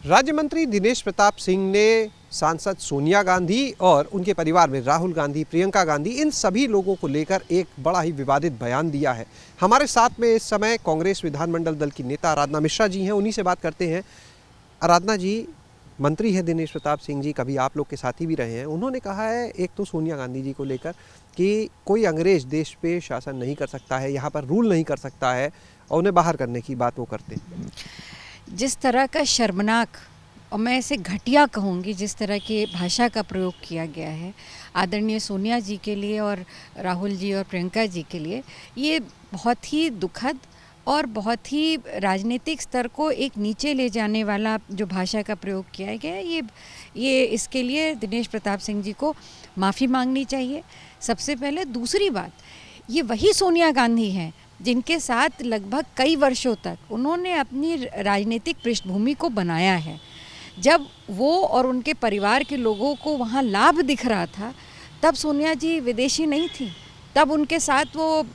राज्य मंत्री दिनेश प्रताप सिंह ने सांसद सोनिया गांधी और उनके परिवार में राहुल गांधी, प्रियंका गांधी, इन सभी लोगों को लेकर एक बड़ा ही विवादित बयान दिया है। हमारे साथ में इस समय कांग्रेस विधानमंडल दल की नेता आराधना मिश्रा जी हैं, उन्हीं से बात करते हैं। आराधना जी, मंत्री है दिनेश प्रताप सिंह जी, कभी आप लोग के साथी भी रहे हैं। उन्होंने कहा है एक तो सोनिया गांधी जी को लेकर कि कोई अंग्रेज देश पे शासन नहीं कर सकता है, यहाँ पर रूल नहीं कर सकता है, और उन्हें बाहर करने की बात वो करते हैं। जिस तरह का शर्मनाक, और मैं इसे घटिया कहूँगी, जिस तरह की भाषा का प्रयोग किया गया है आदरणीय सोनिया जी के लिए और राहुल जी और प्रियंका जी के लिए, ये बहुत ही दुखद और बहुत ही राजनीतिक स्तर को एक नीचे ले जाने वाला जो भाषा का प्रयोग किया गया है, ये इसके लिए दिनेश प्रताप सिंह जी को माफ़ी मांगनी चाहिए सबसे पहले। दूसरी बात, ये वही सोनिया गांधी हैं जिनके साथ लगभग कई वर्षों तक उन्होंने अपनी राजनीतिक पृष्ठभूमि को बनाया है। जब वो और उनके परिवार के लोगों को वहाँ लाभ दिख रहा था, तब सोनिया जी विदेशी नहीं थी, तब उनके साथ वो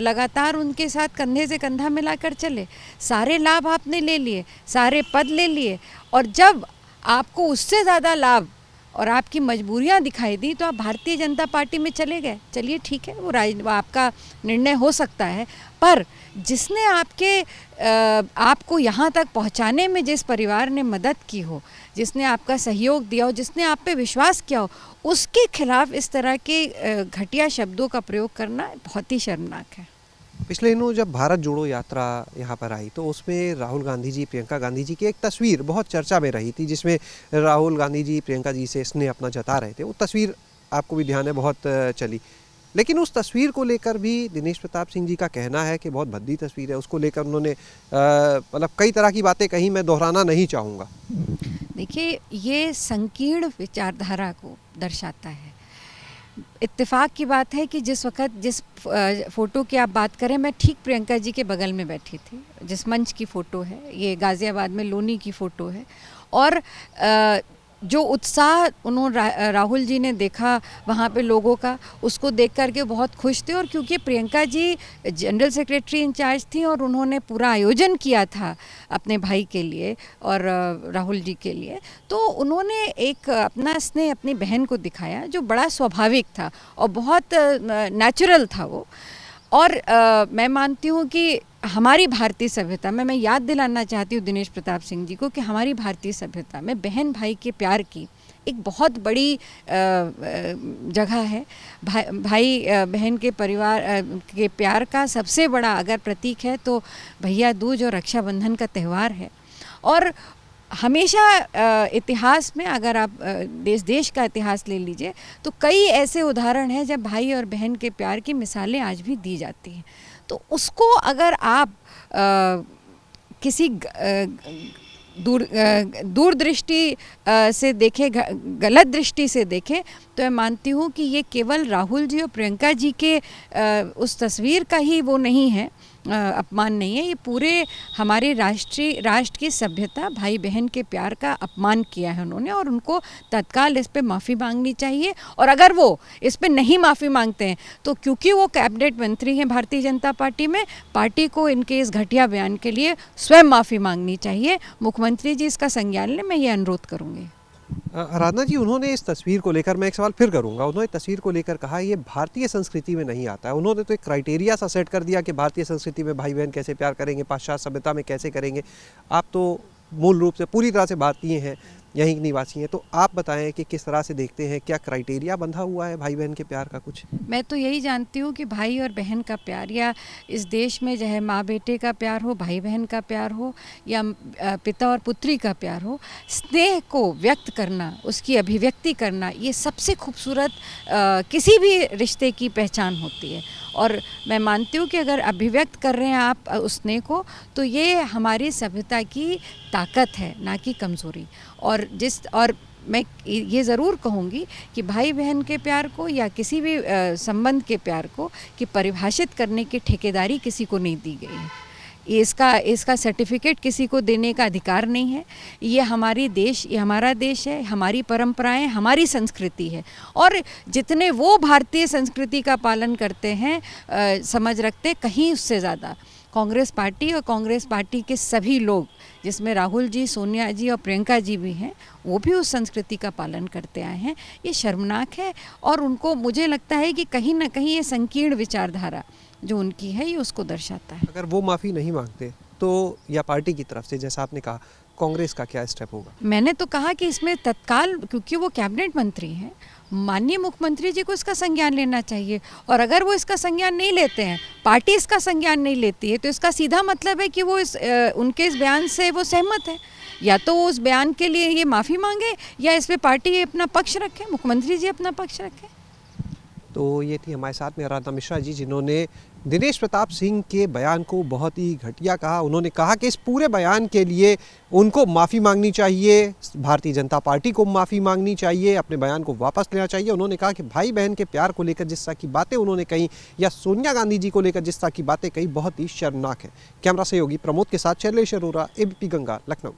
लगातार उनके साथ कंधे से कंधा मिलाकर चले, सारे लाभ आपने ले लिए, सारे पद ले लिए, और जब आपको उससे ज़्यादा लाभ और आपकी मजबूरियां दिखाई दी तो आप भारतीय जनता पार्टी में चले गए। चलिए ठीक है, वो आपका निर्णय हो सकता है, पर जिसने आपको यहाँ तक पहुँचाने में जिस परिवार ने मदद की हो, जिसने आपका सहयोग दिया हो, जिसने आप पे विश्वास किया हो, उसके खिलाफ इस तरह के घटिया शब्दों का प्रयोग करना बहुत ही शर्मनाक है। पिछले दिनों जब भारत जोड़ो यात्रा यहाँ पर आई तो उसमें राहुल गांधी जी, प्रियंका गांधी जी की एक तस्वीर बहुत चर्चा में रही थी, जिसमें राहुल गांधी जी प्रियंका जी से स्नेह अपना जता रहे थे। वो तस्वीर आपको भी ध्यान है, बहुत चली। लेकिन उस तस्वीर को लेकर भी दिनेश प्रताप सिंह जी का कहना है कि बहुत भद्दी तस्वीर है। उसको लेकर उन्होंने मतलब कई तरह की बातें कही, मैं दोहराना नहीं चाहूँगा। देखिए, ये संकीर्ण विचारधारा को दर्शाता है। इत्तेफाक की बात है कि जिस वक्त जिस फ़ोटो की आप बात करें, मैं ठीक प्रियंका जी के बगल में बैठी थी। जिस मंच की फ़ोटो है, ये गाज़ियाबाद में लोनी की फ़ोटो है, और जो उत्साह उन्होंने राहुल जी ने देखा वहाँ पे लोगों का, उसको देख कर के बहुत खुश थे। और क्योंकि Priyanka ji general secretary in charge थी और उन्होंने पूरा आयोजन किया था अपने भाई के लिए और राहुल जी के लिए, तो उन्होंने एक अपना स्नेह अपनी बहन को दिखाया जो बड़ा स्वाभाविक था और बहुत नेचुरल था वो। और मैं मानती हूँ कि हमारी भारतीय सभ्यता में, मैं याद दिलाना चाहती हूँ दिनेश प्रताप सिंह जी को कि हमारी भारतीय सभ्यता में बहन भाई के प्यार की एक बहुत बड़ी जगह है। भाई बहन के परिवार के प्यार का सबसे बड़ा अगर प्रतीक है तो भैया दूज और रक्षाबंधन का त्यौहार है। और हमेशा इतिहास में अगर आप देश का इतिहास ले लीजिए तो कई ऐसे उदाहरण हैं जब भाई और बहन के प्यार की मिसालें आज भी दी जाती हैं। तो उसको अगर आप किसी दूरदृष्टि से देखें, गलत दृष्टि से देखें, तो मैं मानती हूँ कि ये केवल राहुल जी और प्रियंका जी के उस तस्वीर का ही वो नहीं है, अपमान नहीं है, ये पूरे हमारे राष्ट्र की सभ्यता, भाई बहन के प्यार का अपमान किया है उन्होंने, और उनको तत्काल इस पे माफ़ी मांगनी चाहिए। और अगर वो इस पे नहीं माफ़ी मांगते हैं तो क्योंकि वो कैबिनेट मंत्री हैं भारतीय जनता पार्टी में, पार्टी को इनके इस घटिया बयान के लिए स्वयं माफ़ी मांगनी चाहिए। मुख्यमंत्री जी इसका संज्ञान लें, मैं ये अनुरोध करूँगी। आराधना जी, उन्होंने इस तस्वीर को लेकर, मैं एक सवाल फिर करूंगा, उन्होंने तस्वीर को लेकर कहा ये भारतीय संस्कृति में नहीं आता है। उन्होंने तो एक क्राइटेरिया सा सेट कर दिया कि भारतीय संस्कृति में भाई बहन कैसे प्यार करेंगे, पाश्चात्य सभ्यता में कैसे करेंगे। आप तो मूल रूप से पूरी तरह से भारतीय हैं, यहीं निवासी हैं, तो आप बताएं कि किस तरह से देखते हैं, क्या क्राइटेरिया बंधा हुआ है भाई बहन के प्यार का कुछ? मैं तो यही जानती हूँ कि भाई और बहन का प्यार, या इस देश में चाहे माँ बेटे का प्यार हो, भाई बहन का प्यार हो, या पिता और पुत्री का प्यार हो, स्नेह को व्यक्त करना, उसकी अभिव्यक्ति करना, ये सबसे खूबसूरत किसी भी रिश्ते की पहचान होती है। और मैं मानती हूँ कि अगर अभिव्यक्त कर रहे हैं आप उस स्नेह को, तो ये हमारी सभ्यता की ताकत है, ना कि कमज़ोरी। और मैं ये ज़रूर कहूँगी कि भाई बहन के प्यार को या किसी भी संबंध के प्यार को कि परिभाषित करने की ठेकेदारी किसी को नहीं दी गई है। इसका सर्टिफिकेट किसी को देने का अधिकार नहीं है। ये हमारा देश है, हमारी परंपराएं, हमारी संस्कृति है। और जितने वो भारतीय संस्कृति का पालन करते हैं, समझ रखते, कहीं उससे ज़्यादा कांग्रेस पार्टी और कांग्रेस पार्टी के सभी लोग, जिसमें राहुल जी, सोनिया जी और प्रियंका जी भी हैं, वो भी उस संस्कृति का पालन करते आए हैं। ये शर्मनाक है और उनको, मुझे लगता है कि कहीं ना कहीं ये संकीर्ण विचारधारा जो उनकी है ये उसको दर्शाता है। अगर वो माफ़ी नहीं मांगते तो, या पार्टी की तरफ से जैसा आपने कहा, कांग्रेस का क्या स्टेप होगा? मैंने तो कहा कि इसमें तत्काल, क्योंकि वो कैबिनेट मंत्री हैं, माननीय मुख्यमंत्री जी को इसका संज्ञान लेना चाहिए। और अगर वो इसका संज्ञान नहीं लेते हैं, पार्टी इसका संज्ञान नहीं लेती है, तो इसका सीधा मतलब है कि वो उनके इस बयान से वो सहमत है। या तो वो उस बयान के लिए ये माफ़ी मांगे या इस पे पार्टी अपना पक्ष रखे, मुख्यमंत्री जी अपना पक्ष रखें। तो ये थी हमारे साथ में आराधना मिश्रा जी, जिन्होंने दिनेश प्रताप सिंह के बयान को बहुत ही घटिया कहा। उन्होंने कहा कि इस पूरे बयान के लिए उनको माफ़ी मांगनी चाहिए, भारतीय जनता पार्टी को माफ़ी मांगनी चाहिए, अपने बयान को वापस लेना चाहिए। उन्होंने कहा कि भाई बहन के प्यार को लेकर जिस तरह की बातें उन्होंने कही, या सोनिया गांधी जी को लेकर जिस तरह की बातें कही, बहुत ही शर्मनाक है। कैमरा सहयोगी प्रमोद के साथ शैलेश अरोरा, एबीपी गंगा, लखनऊ।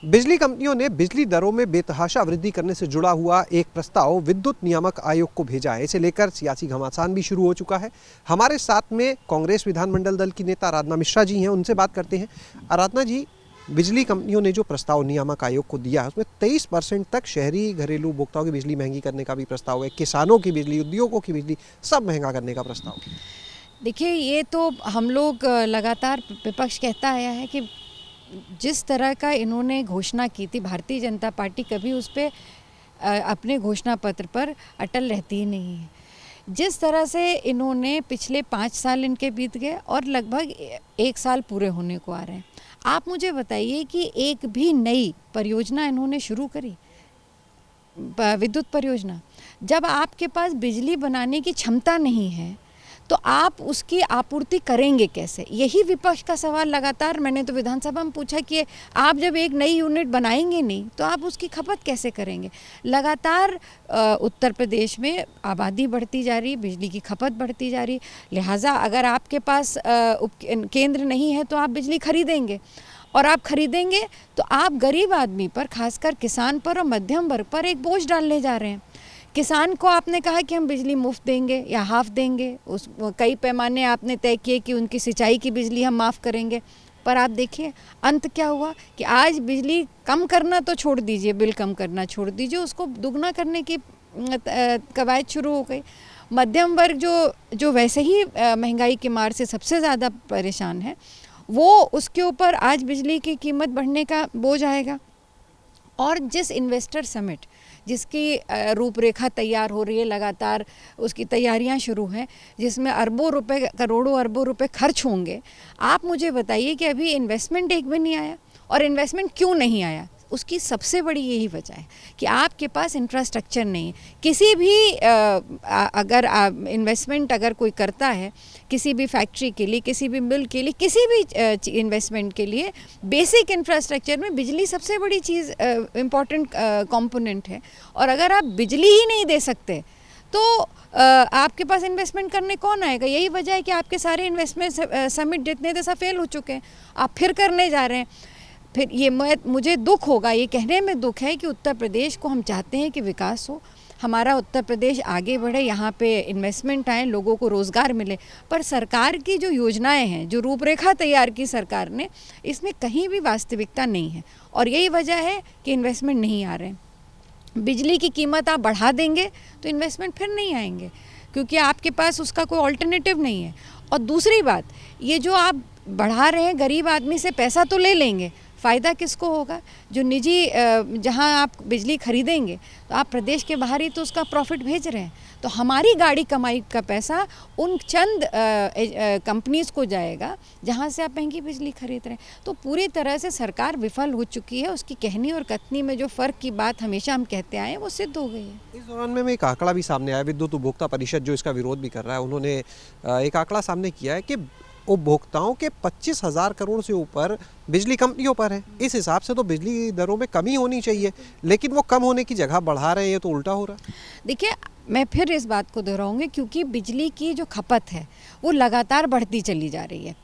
बिजली कंपनियों ने बिजली दरों में बेतहाशा वृद्धि करने से जुड़ा हुआ एक प्रस्ताव विद्युत नियामक आयोग को भेजा है। इसे लेकर सियासी घमासान भी शुरू हो चुका है। हमारे साथ में कांग्रेस विधानमंडल दल की नेता आराधना मिश्रा जी हैं, उनसे बात करते हैं। आराधना जी, बिजली कंपनियों ने जो प्रस्ताव नियामक आयोग को दिया है उसमें 23% तक शहरी घरेलू उपभोक्ताओं की बिजली महंगी करने का भी प्रस्ताव है, किसानों की बिजली, उद्योगों की बिजली, सब महंगा करने का प्रस्ताव। देखिए, ये तो हम लोग लगातार, विपक्ष कहता आया है कि जिस तरह का इन्होंने घोषणा की थी, भारतीय जनता पार्टी कभी उस पर अपने घोषणा पत्र पर अटल रहती ही नहीं है। जिस तरह से इन्होंने पिछले 5 साल इनके बीत गए और लगभग 1 साल पूरे होने को आ रहे हैं, आप मुझे बताइए कि एक भी नई परियोजना इन्होंने शुरू करी, विद्युत परियोजना? जब आपके पास बिजली बनाने की क्षमता नहीं है तो आप उसकी आपूर्ति करेंगे कैसे? यही विपक्ष का सवाल लगातार मैंने तो विधानसभा में पूछा कि आप जब एक नई यूनिट बनाएंगे नहीं तो आप उसकी खपत कैसे करेंगे? लगातार उत्तर प्रदेश में आबादी बढ़ती जा रही, बिजली की खपत बढ़ती जा रही, लिहाजा अगर आपके पास केंद्र नहीं है तो आप बिजली खरीदेंगे, और आप खरीदेंगे तो आप गरीब आदमी पर, खासकर किसान पर और मध्यम वर्ग पर एक बोझ डालने जा रहे हैं। किसान को आपने कहा कि हम बिजली मुफ्त देंगे या हाफ देंगे, उस कई पैमाने आपने तय किए कि उनकी सिंचाई की बिजली हम माफ़ करेंगे, पर आप देखिए अंत क्या हुआ कि आज बिजली कम करना तो छोड़ दीजिए, बिल कम करना छोड़ दीजिए, उसको दुगना करने की कवायद शुरू हो गई। मध्यम वर्ग जो वैसे ही महंगाई की मार से सबसे ज़्यादा परेशान है, वो उसके ऊपर आज बिजली की कीमत बढ़ने का बोझ आएगा। और जिस इन्वेस्टर समिट जिसकी रूपरेखा तैयार हो रही है, लगातार उसकी तैयारियां शुरू हैं, जिसमें अरबों रुपए, करोड़ों अरबों रुपए खर्च होंगे, आप मुझे बताइए कि अभी इन्वेस्टमेंट एक भी नहीं आया। और इन्वेस्टमेंट क्यों नहीं आया? उसकी सबसे बड़ी यही वजह है कि आपके पास इंफ्रास्ट्रक्चर नहीं है। किसी भी अगर इन्वेस्टमेंट अगर कोई करता है, किसी भी फैक्ट्री के लिए, किसी भी मिल के लिए, किसी भी इन्वेस्टमेंट के लिए, बेसिक इंफ्रास्ट्रक्चर में बिजली सबसे बड़ी चीज़, इम्पॉर्टेंट कंपोनेंट है। और अगर आप बिजली ही नहीं दे सकते तो आपके पास इन्वेस्टमेंट करने कौन आएगा? यही वजह है कि आपके सारे इन्वेस्टमेंट समिट जितने थे सब फेल हो चुके हैं, आप फिर करने जा रहे हैं। फिर ये मुझे दुख होगा, ये कहने में दुख है कि उत्तर प्रदेश को हम चाहते हैं कि विकास हो, हमारा उत्तर प्रदेश आगे बढ़े, यहाँ पे इन्वेस्टमेंट आए, लोगों को रोज़गार मिले, पर सरकार की जो योजनाएं हैं, जो रूपरेखा तैयार की सरकार ने, इसमें कहीं भी वास्तविकता नहीं है। और यही वजह है कि इन्वेस्टमेंट नहीं आ रहे हैं। बिजली की कीमत आप बढ़ा देंगे तो इन्वेस्टमेंट फिर नहीं आएंगे, क्योंकि आपके पास उसका कोई ऑल्टरनेटिव नहीं है। और दूसरी बात, ये जो आप बढ़ा रहे हैं, गरीब आदमी से पैसा तो ले लेंगे, फ़ायदा किसको होगा? जो निजी जहां आप बिजली खरीदेंगे तो आप प्रदेश के बाहर ही तो उसका प्रॉफिट भेज रहे हैं, तो हमारी गाड़ी कमाई का पैसा उन चंद कंपनीज़ को जाएगा जहां से आप महंगी बिजली खरीद रहे हैं। तो पूरी तरह से सरकार विफल हो चुकी है। उसकी कहनी और कथनी में जो फ़र्क की बात हमेशा हम कहते आए हैं वो सिद्ध हो गई है। इस दौरान में एक आंकड़ा भी सामने आया, विद्युत उपभोक्ता परिषद जो इसका विरोध भी कर रहा है, उन्होंने एक आंकड़ा सामने किया है कि उपभोक्ताओं के 25,000 करोड़ से ऊपर बिजली कंपनियों पर है। इस हिसाब से तो बिजली दरों में कमी होनी चाहिए, लेकिन वो कम होने की जगह बढ़ा रहे हैं, तो उल्टा हो रहा है। देखिए, मैं फिर इस बात को दोहराऊंगी, क्योंकि बिजली की जो खपत है वो लगातार बढ़ती चली जा रही है।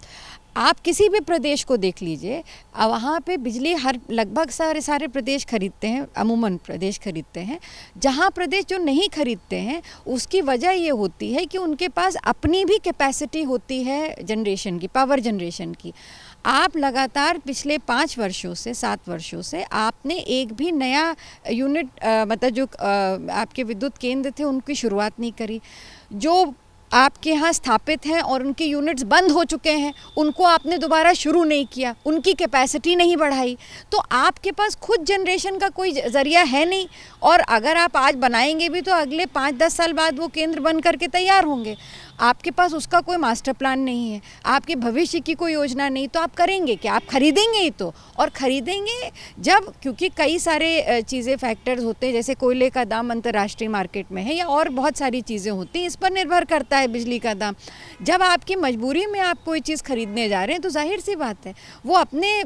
आप किसी भी प्रदेश को देख लीजिए, वहाँ पे बिजली हर लगभग सारे प्रदेश खरीदते हैं, अमूमन प्रदेश खरीदते हैं। जहाँ प्रदेश जो नहीं खरीदते हैं उसकी वजह ये होती है कि उनके पास अपनी भी कैपेसिटी होती है जनरेशन की, पावर जनरेशन की। आप लगातार पिछले 5 वर्षों से 7 वर्षों से आपने एक भी नया यूनिट मतलब जो आपके विद्युत केंद्र थे उनकी शुरुआत नहीं करी। जो आपके यहाँ स्थापित हैं और उनके यूनिट्स बंद हो चुके हैं उनको आपने दोबारा शुरू नहीं किया, उनकी कैपेसिटी नहीं बढ़ाई। तो आपके पास खुद जनरेशन का कोई ज़रिया है नहीं, और अगर आप आज बनाएंगे भी तो अगले 5-10 साल बाद वो केंद्र बन करके तैयार होंगे। आपके पास उसका कोई मास्टर प्लान नहीं है, आपके भविष्य की कोई योजना नहीं, तो आप करेंगे क्या? आप खरीदेंगे ही तो, और ख़रीदेंगे जब, क्योंकि कई सारे चीज़ें फैक्टर्स होते हैं, जैसे कोयले का दाम अंतर्राष्ट्रीय मार्केट में है या और बहुत सारी चीज़ें होती हैं, इस पर निर्भर करता है बिजली का दाम। जब आपकी मजबूरी में आप कोई चीज़ खरीदने जा रहे हैं तो जाहिर सी बात है वो अपने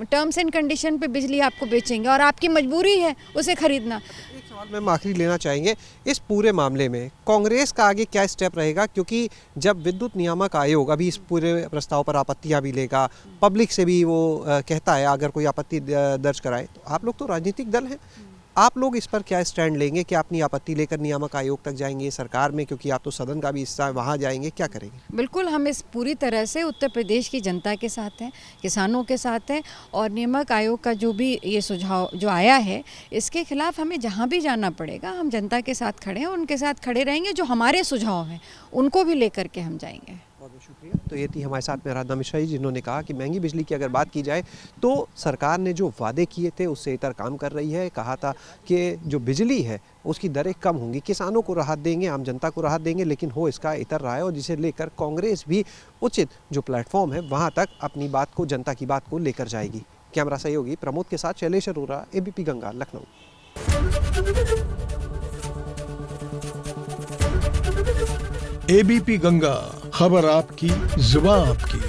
टर्म्स एंड कंडीशन पे बिजली आपको बेचेंगे, और आपकी मजबूरी है उसे खरीदना। एक सवाल मैम आखिरी लेना चाहेंगे, इस पूरे मामले में कांग्रेस का आगे क्या स्टेप रहेगा? क्योंकि जब विद्युत नियामक आयोग अभी इस पूरे प्रस्ताव पर आपत्तियां भी लेगा, पब्लिक से भी वो कहता है अगर कोई आपत्ति दर्ज कराए, तो आप लोग तो राजनीतिक दल हैं, आप लोग इस पर क्या स्टैंड लेंगे? क्या अपनी आपत्ति लेकर नियामक आयोग तक जाएंगे, सरकार में, क्योंकि आप तो सदन का भी हिस्सा है, वहाँ जाएंगे, क्या करेंगे? बिल्कुल, हम इस पूरी तरह से उत्तर प्रदेश की जनता के साथ हैं, किसानों के साथ हैं, और नियामक आयोग का जो भी ये सुझाव जो आया है इसके खिलाफ हमें जहाँ भी जाना पड़ेगा हम जनता के साथ खड़े हैं, उनके साथ खड़े रहेंगे। जो हमारे सुझाव हैं उनको भी लेकर के हम जाएंगे। बहुत बहुत शुक्रिया। तो ये थी हमारे साथ में आराधना मिश्रा जी, जिन्होंने कहा कि महंगी बिजली की अगर बात की जाए तो सरकार ने जो वादे किए थे उससे इतर काम कर रही है। कहा था कि जो बिजली है उसकी दरें कम होंगी, किसानों को राहत देंगे, आम जनता को राहत देंगे, लेकिन हो इसका इतर रहा है, और जिसे लेकर कांग्रेस भी उचित जो प्लेटफॉर्म है वहाँ तक अपनी बात को, जनता की बात को लेकर जाएगी। कैमरा सहयोगी प्रमोद के साथ शैलेश अरोरा, एबीपी गंगा, लखनऊ। एबीपी गंगा, खबर आपकी, जुबान आपकी।